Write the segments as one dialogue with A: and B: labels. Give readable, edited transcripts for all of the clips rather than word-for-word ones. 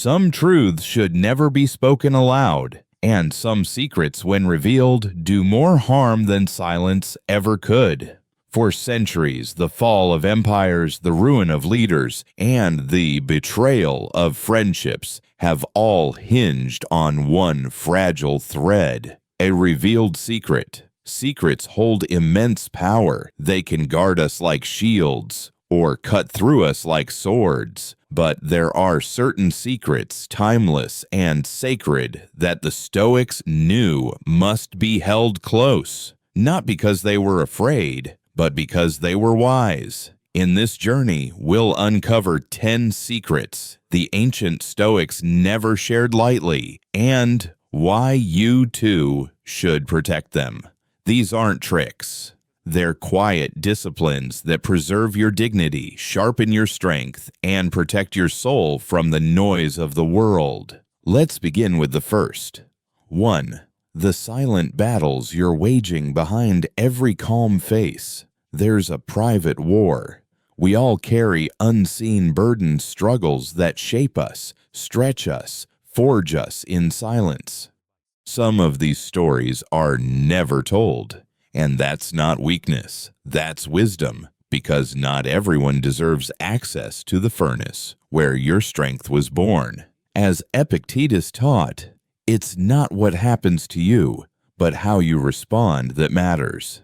A: Some truths should never be spoken aloud, and some secrets, when revealed, do more harm than silence ever could. For centuries, the fall of empires, the ruin of leaders, and the betrayal of friendships have all hinged on one fragile thread: a revealed secret. Secrets hold immense power. They can guard us like shields or cut through us like swords. But there are certain secrets, timeless and sacred, that the Stoics knew must be held close, not because they were afraid, but because they were wise. In this journey, we'll uncover 10 secrets the ancient Stoics never shared lightly, and why you too should protect them. These aren't tricks. They're quiet disciplines that preserve your dignity, sharpen your strength, and protect your soul from the noise of the world. Let's begin with the first. 1. The silent battles you're waging behind every calm face. There's a private war. We all carry unseen burdened struggles that shape us, stretch us, forge us in silence. Some of these stories are never told. And that's not weakness, that's wisdom, because not everyone deserves access to the furnace where your strength was born. As Epictetus taught, it's not what happens to you, but how you respond that matters.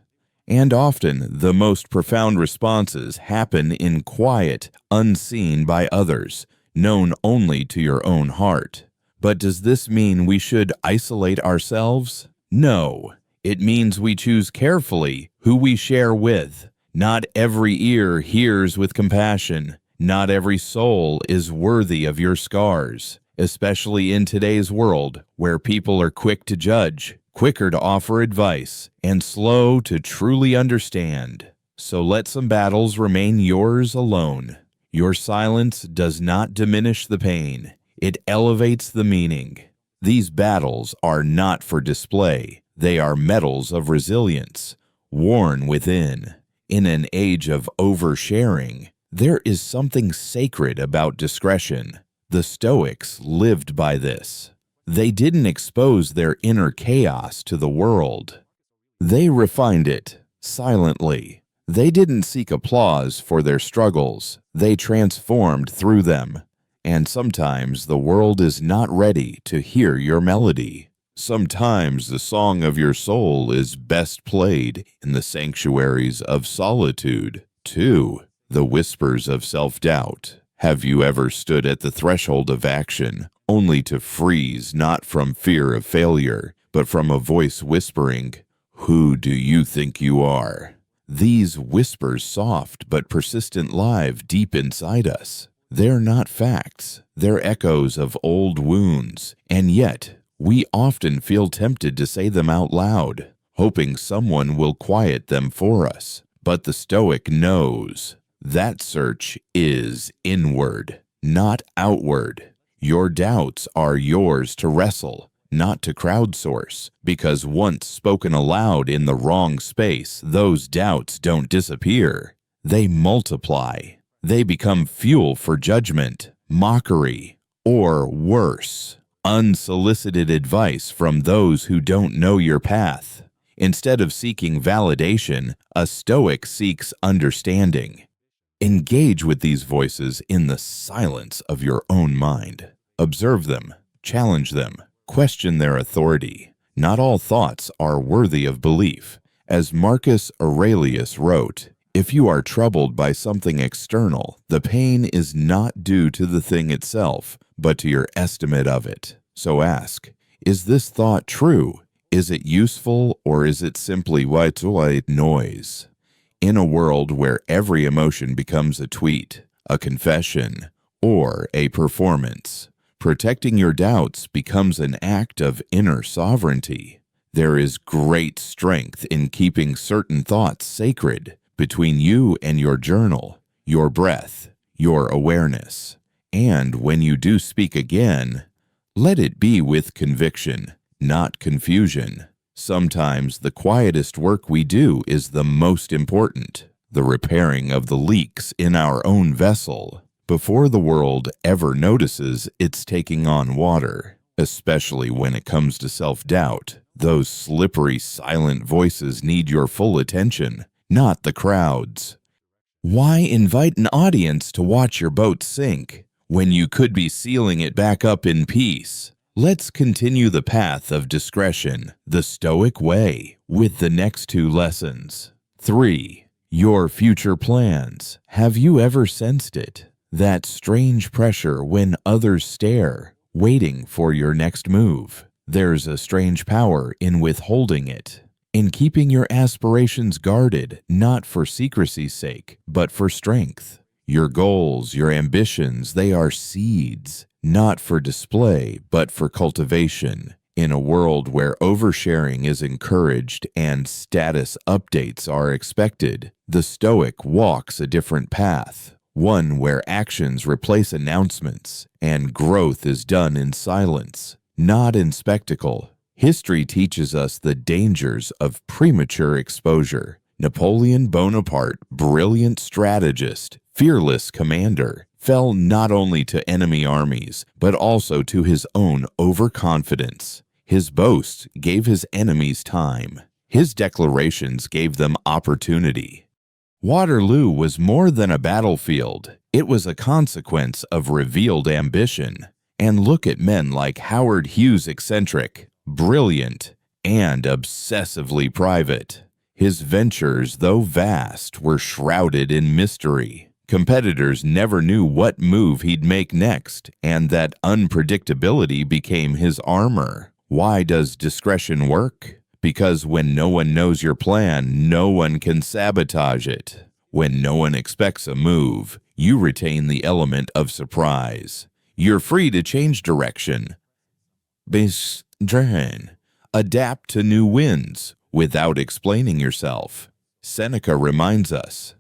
A: And often, the most profound responses happen in quiet, unseen by others, known only to your own heart. But does this mean we should isolate ourselves? No. It means we choose carefully who we share with. Not every ear hears with compassion. Not every soul is worthy of your scars, especially in today's world where people are quick to judge, quicker to offer advice, and slow to truly understand. So let some battles remain yours alone. Your silence does not diminish the pain. It elevates the meaning. These battles are not for display. They are medals of resilience, worn within. In an age of oversharing, there is something sacred about discretion. The Stoics lived by this. They didn't expose their inner chaos to the world. They refined it silently. They didn't seek applause for their struggles. They transformed through them. And sometimes the world is not ready to hear your melody. Sometimes the song of your soul is best played in the sanctuaries of solitude. 2. The whispers of self-doubt. Have you ever stood at the threshold of action, only to freeze not from fear of failure, but from a voice whispering, "Who do you think you are?" These whispers, soft but persistent, live deep inside us. They're not facts. They're echoes of old wounds, and yet we often feel tempted to say them out loud, hoping someone will quiet them for us. But the Stoic knows that search is inward, not outward. Your doubts are yours to wrestle, not to crowdsource, because once spoken aloud in the wrong space, those doubts don't disappear. They multiply. They become fuel for judgment, mockery, or worse, unsolicited advice from those who don't know your path. Instead of seeking validation, a Stoic seeks understanding. Engage with these voices in the silence of your own mind. Observe them, challenge them, question their authority. Not all thoughts are worthy of belief. As Marcus Aurelius wrote, "If you are troubled by something external, the pain is not due to the thing itself, but to your estimate of it. So ask, is this thought true? Is it useful, or is it simply white noise?" In a world where every emotion becomes a tweet, a confession, or a performance, protecting your doubts becomes an act of inner sovereignty. There is great strength in keeping certain thoughts sacred between you and your journal, your breath, your awareness. And when you do speak again, let it be with conviction, not confusion. Sometimes the quietest work we do is the most important, the repairing of the leaks in our own vessel. before the world ever notices it's taking on water, especially when it comes to self-doubt. Those slippery, silent voices need your full attention, not the crowd's. Why invite an audience to watch your boat sink when you could be sealing it back up in peace? Let's continue the path of discretion, the Stoic way, with the next two lessons. 3. Your future plans. Have you ever sensed it? That strange pressure when others stare, waiting for your next move. There's a strange power in withholding it, in keeping your aspirations guarded, not for secrecy's sake, but for strength. Your goals, your ambitions, they are seeds, not for display, but for cultivation. In a world where oversharing is encouraged and status updates are expected, the Stoic walks a different path, one where actions replace announcements and growth is done in silence, not in spectacle. History teaches us the dangers of premature exposure. Napoleon Bonaparte, brilliant strategist, fearless commander, fell not only to enemy armies, but also to his own overconfidence. His boasts gave his enemies time. His declarations gave them opportunity. Waterloo was more than a battlefield. It was a consequence of revealed ambition. And look at men like Howard Hughes, eccentric, brilliant, and obsessively private. His ventures, though vast, were shrouded in mystery. Competitors never knew what move he'd make next, and that unpredictability became his armor. Why does discretion work? Because when no one knows your plan, no one can sabotage it. When no one expects a move, you retain the element of surprise. You're free to change direction, adapt to new winds without explaining yourself. Seneca reminds us,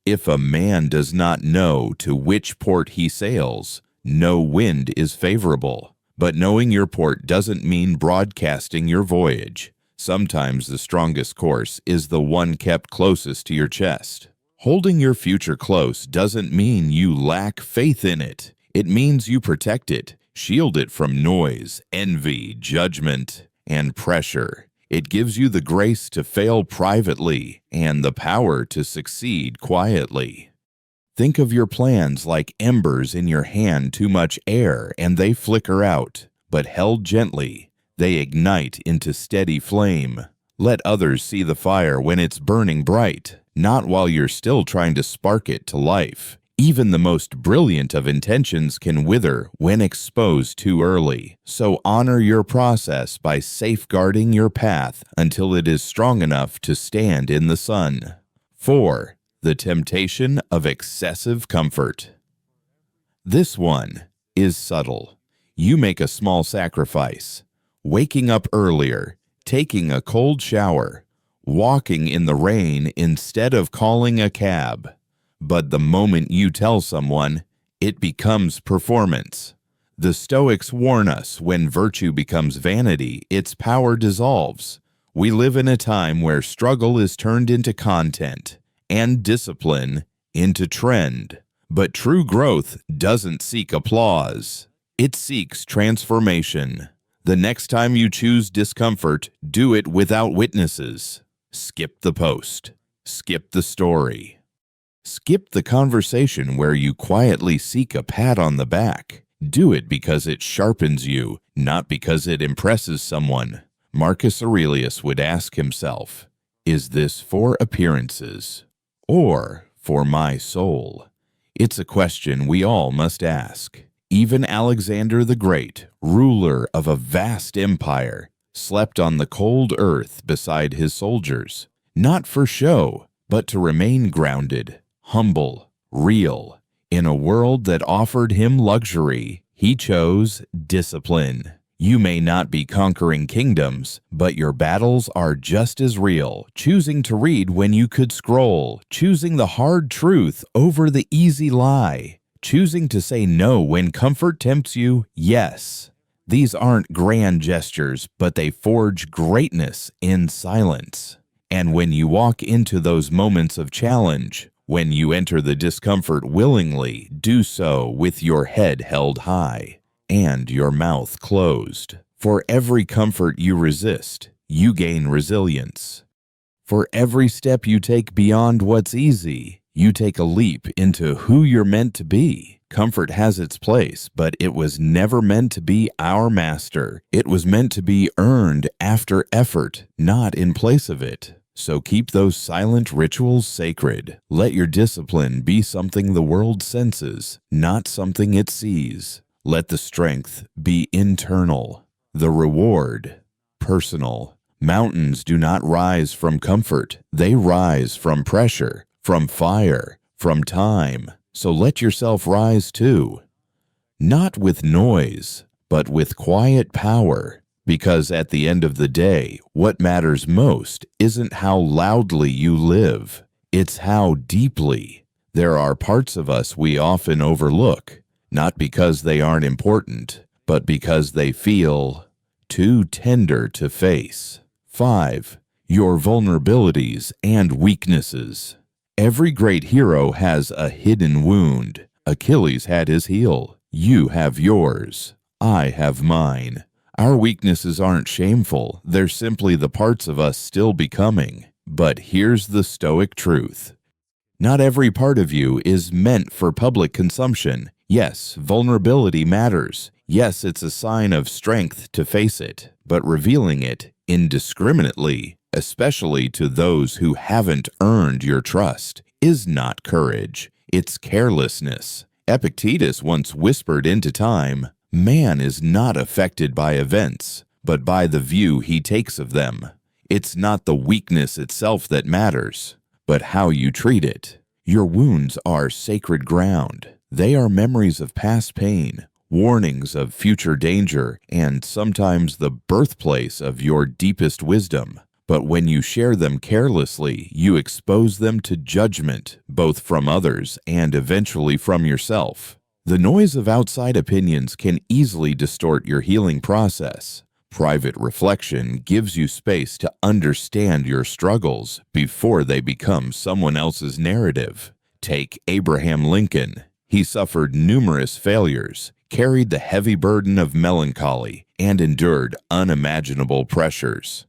A: if a man does not know to which port he sails, no wind is favorable. But knowing your port doesn't mean broadcasting your voyage. Sometimes the strongest course is the one kept closest to your chest. Holding your future close doesn't mean you lack faith in it. It means you protect it, shield it from noise, envy, judgment, and pressure. It gives you the grace to fail privately and the power to succeed quietly. Think of your plans like embers in your hand, too much air, and they flicker out. But held gently, they ignite into steady flame. Let others see the fire when it's burning bright, not while you're still trying to spark it to life. Even the most brilliant of intentions can wither when exposed too early. So honor your process by safeguarding your path until it is strong enough to stand in the sun. 4. The temptation of excessive comfort. This one is subtle. You make a small sacrifice, waking up earlier, taking a cold shower, walking in the rain instead of calling a cab. But the moment you tell someone, it becomes performance. The Stoics warn us when virtue becomes vanity, its power dissolves. We live in a time where struggle is turned into content and discipline into trend. But true growth doesn't seek applause. It seeks transformation. The next time you choose discomfort, do it without witnesses. Skip the post. Skip the story. Skip the conversation where you quietly seek a pat on the back. Do it because it sharpens you, not because it impresses someone. Marcus Aurelius would ask himself, is this for appearances or for my soul? It's a question we all must ask. Even Alexander the Great, ruler of a vast empire, slept on the cold earth beside his soldiers, not for show, but to remain grounded, humble, real. In a world that offered him luxury, he chose discipline. You may not be conquering kingdoms, but your battles are just as real. Choosing to read when you could scroll, choosing the hard truth over the easy lie, choosing to say no when comfort tempts you, yes. These aren't grand gestures, but they forge greatness in silence. And when you walk into those moments of challenge, When you enter the discomfort willingly, do so with your head held high and your mouth closed. For every comfort you resist, you gain resilience. For every step you take beyond what's easy, you take a leap into who you're meant to be. Comfort has its place, but it was never meant to be our master. It was meant to be earned after effort, not in place of it. So keep those silent rituals sacred. Let your discipline be something the world senses, not something it sees. Let the strength be internal, the reward personal. Mountains do not rise from comfort. They rise from pressure, from fire, from time. So let yourself rise too. Not with noise, but with quiet power. Because at the end of the day, what matters most isn't how loudly you live. It's how deeply. There are parts of us we often overlook, not because they aren't important, but because they feel too tender to face. 5. Your vulnerabilities and weaknesses. Every great hero has a hidden wound. Achilles had his heel. You have yours. I have mine. Our weaknesses aren't shameful. They're simply the parts of us still becoming. But here's the Stoic truth. Not every part of you is meant for public consumption. Yes, vulnerability matters. Yes, it's a sign of strength to face it. But revealing it indiscriminately, especially to those who haven't earned your trust, is not courage. It's carelessness. Epictetus once whispered into time, "Man is not affected by events, but by the view he takes of them." It's not the weakness itself that matters, but how you treat it. Your wounds are sacred ground. They are memories of past pain, warnings of future danger, and sometimes the birthplace of your deepest wisdom. But when you share them carelessly, you expose them to judgment, both from others and eventually from yourself. The noise of outside opinions can easily distort your healing process. Private reflection gives you space to understand your struggles before they become someone else's narrative. Take Abraham Lincoln. He suffered numerous failures, carried the heavy burden of melancholy, and endured unimaginable pressures.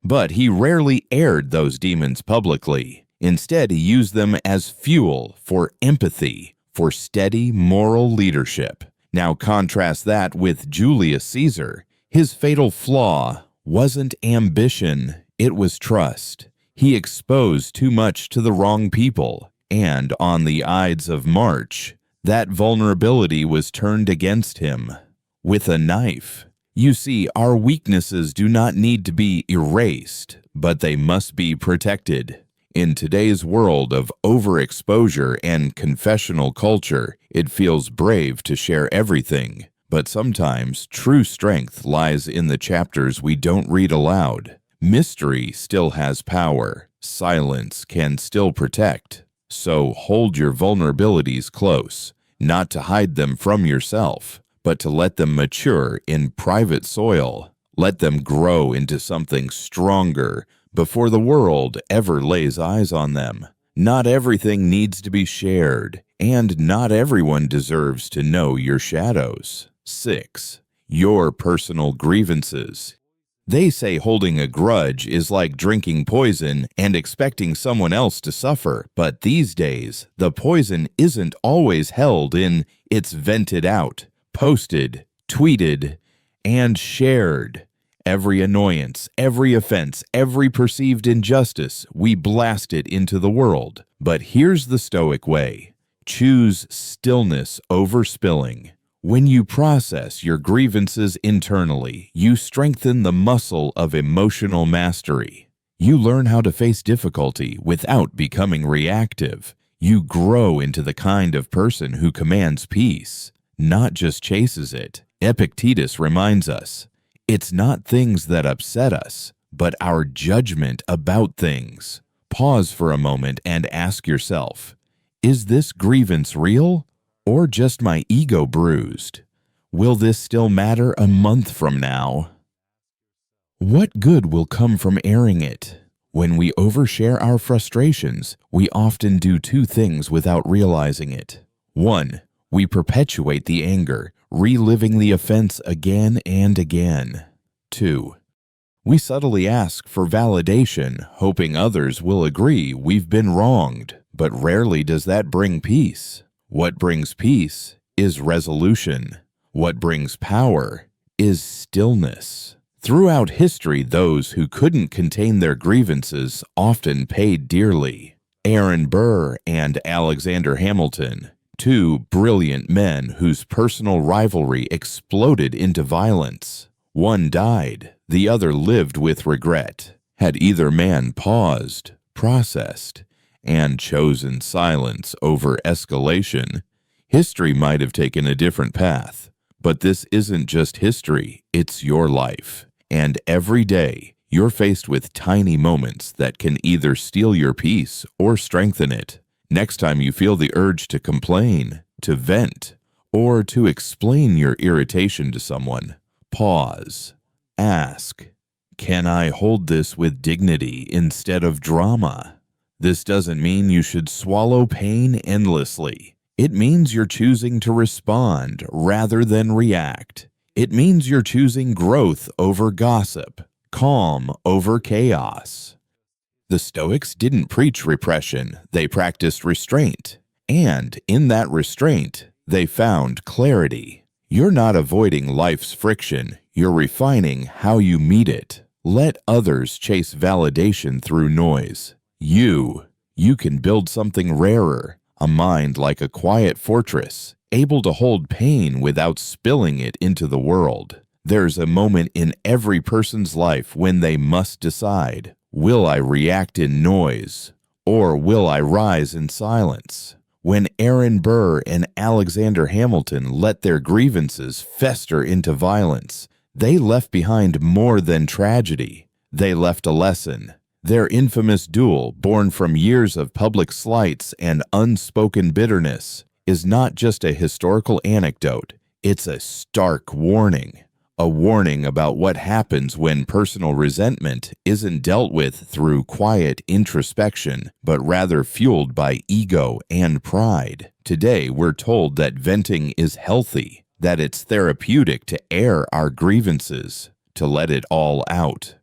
A: But he rarely aired those demons publicly. Instead, he used them as fuel for empathy, for steady moral leadership. Now contrast that with Julius Caesar. His fatal flaw wasn't ambition, it was trust. He exposed too much to the wrong people, and on the Ides of March, that vulnerability was turned against him with a knife. You see, our weaknesses do not need to be erased, but they must be protected. In today's world of overexposure and confessional culture, it feels brave to share everything. But sometimes true strength lies in the chapters we don't read aloud. Mystery still has power. Silence can still protect. So hold your vulnerabilities close, not to hide them from yourself, but to let them mature in private soil. Let them grow into something stronger before the world ever lays eyes on them. Not everything needs to be shared, and not everyone deserves to know your shadows. 6. Your personal grievances. They say holding a grudge is like drinking poison and expecting someone else to suffer, but these days, the poison isn't always held in, it's vented out, posted, tweeted, and shared. Every annoyance, every offense, every perceived injustice, we blast it into the world. But here's the Stoic way. Choose stillness over spilling. When you process your grievances internally, you strengthen the muscle of emotional mastery. You learn how to face difficulty without becoming reactive. You grow into the kind of person who commands peace, not just chases it. Epictetus reminds us, it's not things that upset us, but our judgment about things. Pause for a moment and ask yourself, is this grievance real? Or just my ego bruised? Will this still matter a month from now? What good will come from airing it? When we overshare our frustrations, we often do two things without realizing it. 1. We perpetuate the anger, reliving the offense again and again. 2. We subtly ask for validation, hoping others will agree we've been wronged, but rarely does that bring peace. What brings peace is resolution. What brings power is stillness. Throughout history, those who couldn't contain their grievances often paid dearly. Aaron Burr and Alexander Hamilton, two brilliant men whose personal rivalry exploded into violence. One died, the other lived with regret. Had either man paused, processed, and chosen silence over escalation, history might have taken a different path. But this isn't just history, it's your life. And every day, you're faced with tiny moments that can either steal your peace or strengthen it. Next time you feel the urge to complain, to vent, or to explain your irritation to someone, pause. Ask, can I hold this with dignity instead of drama? This doesn't mean you should swallow pain endlessly. It means you're choosing to respond rather than react. It means you're choosing growth over gossip, calm over chaos. The Stoics didn't preach repression, they practiced restraint. And in that restraint, they found clarity. You're not avoiding life's friction, you're refining how you meet it. Let others chase validation through noise. You can build something rarer, a mind like a quiet fortress, able to hold pain without spilling it into the world. There's a moment in every person's life when they must decide, will I react in noise, or will I rise in silence? When Aaron Burr and Alexander Hamilton let their grievances fester into violence, they left behind more than tragedy. They left a lesson. Their infamous duel, born from years of public slights and unspoken bitterness, is not just a historical anecdote, it's a stark warning. A warning about what happens when personal resentment isn't dealt with through quiet introspection, but rather fueled by ego and pride. Today, we're told that venting is healthy, that it's therapeutic to air our grievances, to let it all out.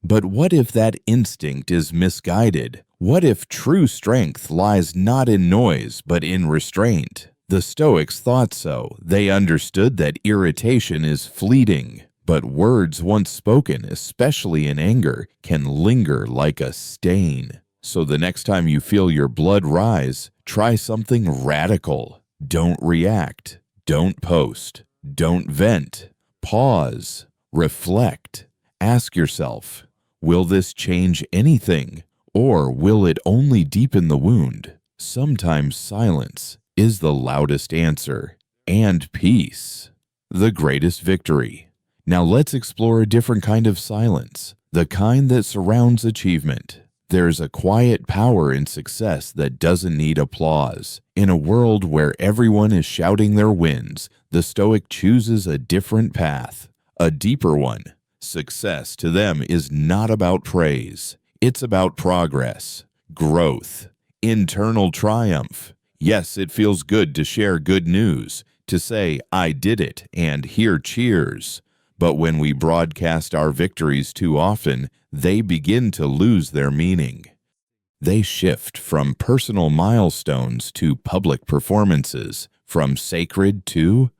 A: But what if that instinct is misguided? What if true strength lies not in noise, but in restraint? The Stoics thought so. They understood that irritation is fleeting, but words once spoken, especially in anger, can linger like a stain. So the next time you feel your blood rise, try something radical. Don't react. Don't post. Don't vent. Pause. Reflect. Ask yourself, will this change anything, or will it only deepen the wound? Sometimes silence is the loudest answer, and peace, the greatest victory. Now let's explore a different kind of silence, the kind that surrounds achievement. There's a quiet power in success that doesn't need applause. In a world where everyone is shouting their wins, the Stoic chooses a different path, a deeper one. Success to them is not about praise. It's about progress, growth, internal triumph. Yes, it feels good to share good news, to say, I did it, and hear cheers. But when we broadcast our victories too often, they begin to lose their meaning. They shift from personal milestones to public performances, from sacred to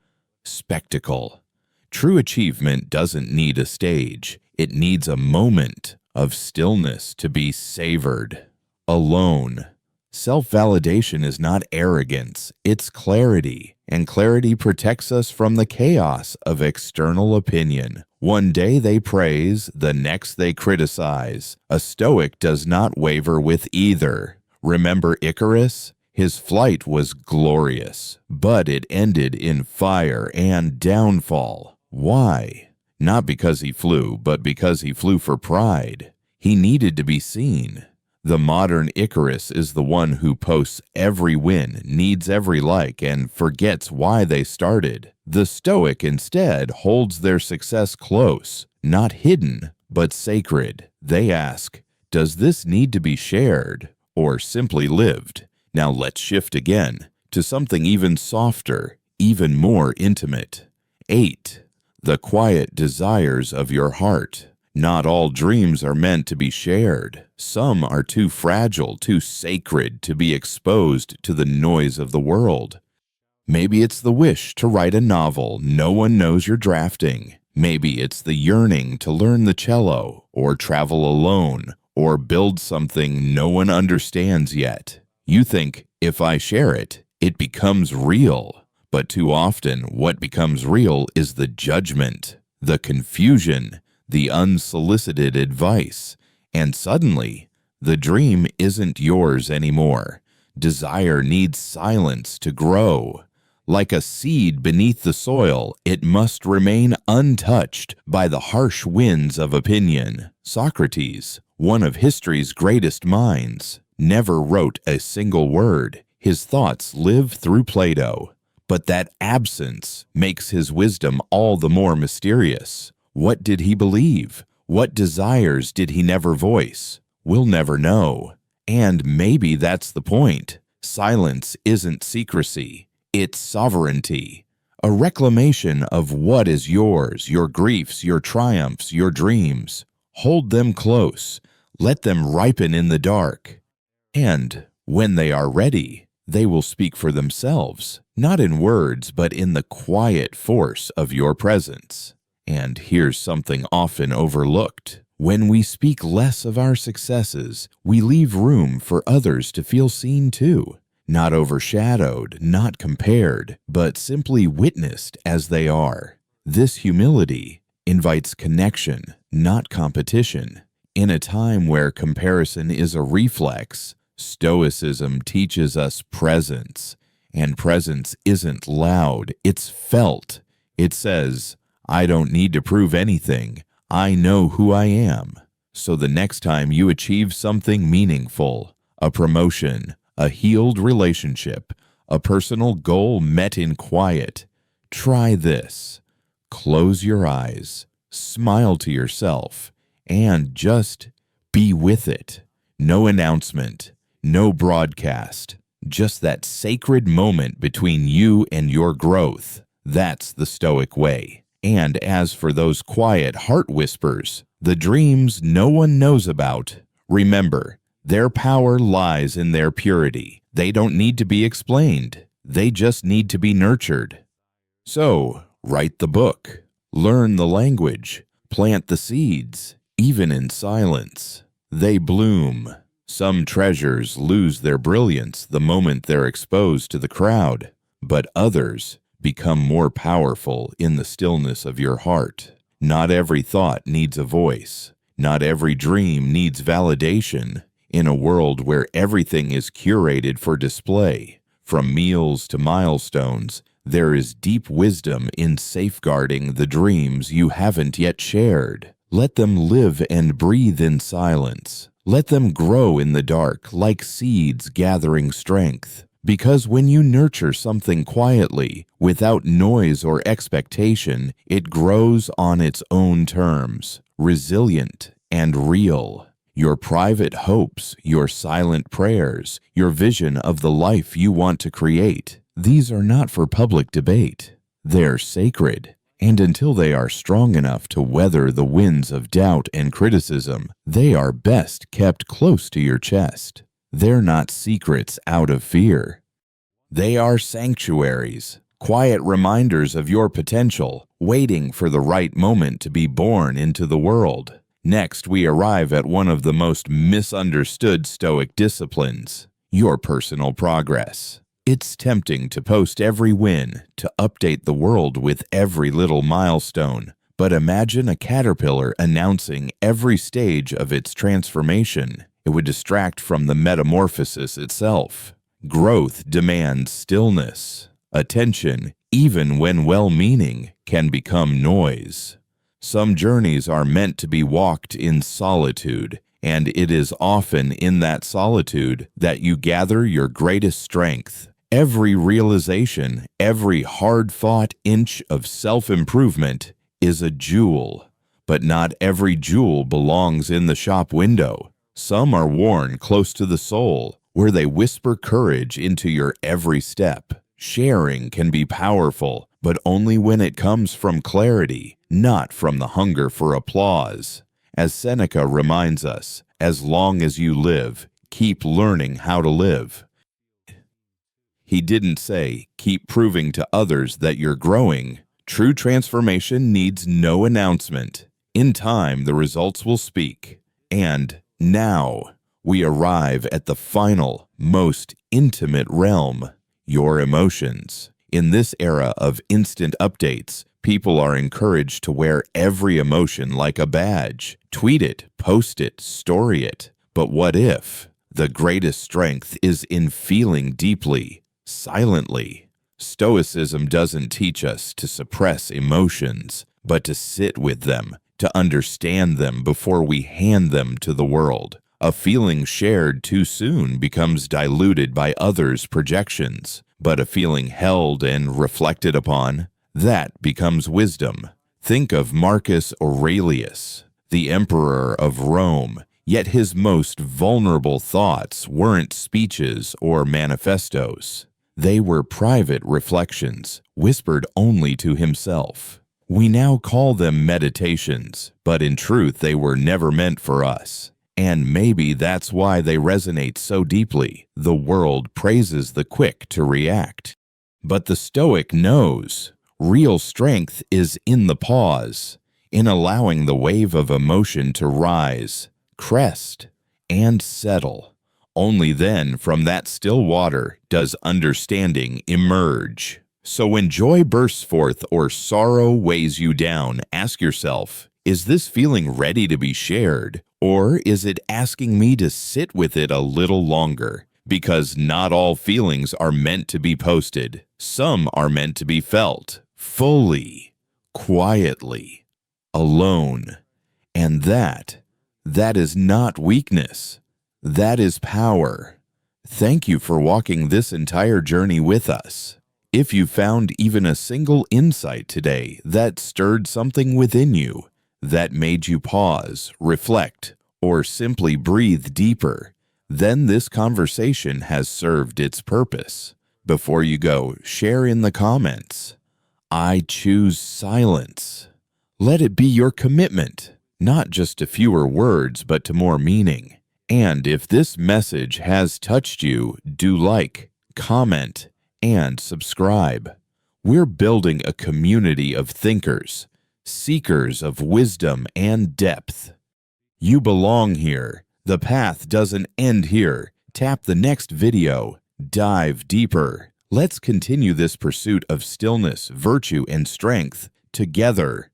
A: spectacle. True achievement doesn't need a stage. It needs a moment of stillness to be savored. Alone. Self-validation is not arrogance, it's clarity, and clarity protects us from the chaos of external opinion. One day they praise, the next they criticize. A Stoic does not waver with either. Remember Icarus? His flight was glorious, but it ended in fire and downfall. Why? Not because he flew, but because he flew for pride. He needed to be seen. The modern Icarus is the one who posts every win, needs every like, and forgets why they started. The Stoic instead holds their success close, not hidden, but sacred. They ask, Does this need to be shared or simply lived? Now let's shift again to something even softer, even more intimate. 8. The quiet desires of your heart. Not all dreams are meant to be shared. Some are too fragile, too sacred to be exposed to the noise of the world. Maybe it's the wish to write a novel no one knows you're drafting. Maybe it's the yearning to learn the cello, or travel alone, or build something no one understands yet. You think, if I share it, it becomes real. But too often, what becomes real is the judgment, the confusion, the unsolicited advice, and suddenly, the dream isn't yours anymore. Desire needs silence to grow. Like a seed beneath the soil, it must remain untouched by the harsh winds of opinion. Socrates, one of history's greatest minds, never wrote a single word. His thoughts live through Plato. But that absence makes his wisdom all the more mysterious. What did he believe? What desires did he never voice? We'll never know. And maybe that's the point. Silence isn't secrecy. It's sovereignty, a reclamation of what is yours, your griefs, your triumphs, your dreams. Hold them close, let them ripen in the dark. And when they are ready, they will speak for themselves, not in words, but in the quiet force of your presence. And here's something often overlooked. When we speak less of our successes, we leave room for others to feel seen too. Not overshadowed, not compared, but simply witnessed as they are. This humility invites connection, not competition. In a time where comparison is a reflex, Stoicism teaches us presence, and presence isn't loud, it's felt. It says, I don't need to prove anything, I know who I am. So the next time you achieve something meaningful, a promotion, a healed relationship, a personal goal met in quiet, try this. Close your eyes, smile to yourself, and just be with it. No announcement, no broadcast, just that sacred moment between you and your growth. That's the Stoic way. And as for those quiet heart whispers, the dreams no one knows about, remember, their power lies in their purity. They don't need to be explained. They just need to be nurtured. So, write the book, learn the language, plant the seeds, even in silence. They bloom. Some treasures lose their brilliance the moment they're exposed to the crowd, but others become more powerful in the stillness of your heart. Not every thought needs a voice. Not every dream needs validation. In a world where everything is curated for display, from meals to milestones, there is deep wisdom in safeguarding the dreams you haven't yet shared. Let them live and breathe in silence. Let them grow in the dark like seeds gathering strength. Because when you nurture something quietly, without noise or expectation, it grows on its own terms, resilient and real. Your private hopes, your silent prayers, your vision of the life you want to create, these are not for public debate. They're sacred. And until they are strong enough to weather the winds of doubt and criticism, they are best kept close to your chest. They're not secrets out of fear. They are sanctuaries, quiet reminders of your potential, waiting for the right moment to be born into the world. Next, we arrive at one of the most misunderstood Stoic disciplines, your personal progress. It's tempting to post every win, to update the world with every little milestone. But imagine a caterpillar announcing every stage of its transformation. It would distract from the metamorphosis itself. Growth demands stillness. Attention, even when well-meaning, can become noise. Some journeys are meant to be walked in solitude, and it is often in that solitude that you gather your greatest strength. Every realization, every hard-fought inch of self-improvement is a jewel, but not every jewel belongs in the shop window. Some are worn close to the soul, where they whisper courage into your every step. Sharing can be powerful, but only when it comes from clarity, not from the hunger for applause. As Seneca reminds us, as long as you live, keep learning how to live. He didn't say, keep proving to others that you're growing. True transformation needs no announcement. In time, the results will speak. And now, we arrive at the final, most intimate realm, your emotions. In this era of instant updates, people are encouraged to wear every emotion like a badge. Tweet it, post it, story it. But what if? The greatest strength is in feeling deeply, silently. Stoicism doesn't teach us to suppress emotions, but to sit with them, to understand them before we hand them to the world. A feeling shared too soon becomes diluted by others' projections, but a feeling held and reflected upon, that becomes wisdom. Think of Marcus Aurelius, the emperor of Rome, yet his most vulnerable thoughts weren't speeches or manifestos. They were private reflections, whispered only to himself. We now call them meditations, but in truth they were never meant for us. And maybe that's why they resonate so deeply. The world praises the quick to react. But the Stoic knows real strength is in the pause, in allowing the wave of emotion to rise, crest, and settle. Only then, from that still water, does understanding emerge. So when joy bursts forth or sorrow weighs you down, ask yourself, is this feeling ready to be shared? Or is it asking me to sit with it a little longer? Because not all feelings are meant to be posted. Some are meant to be felt, fully, quietly, alone. And that is not weakness. That is power. Thank you for walking this entire journey with us. If you found even a single insight today that stirred something within you, that made you pause, reflect, or simply breathe deeper, then this conversation has served its purpose. Before you go, share in the comments. I choose silence. Let it be your commitment, not just to fewer words, but to more meaning. And if this message has touched you, do like, comment, and subscribe. We're building a community of thinkers, seekers of wisdom and depth. You belong here. The path doesn't end here. Tap the next video. Dive deeper. Let's continue this pursuit of stillness, virtue, and strength together.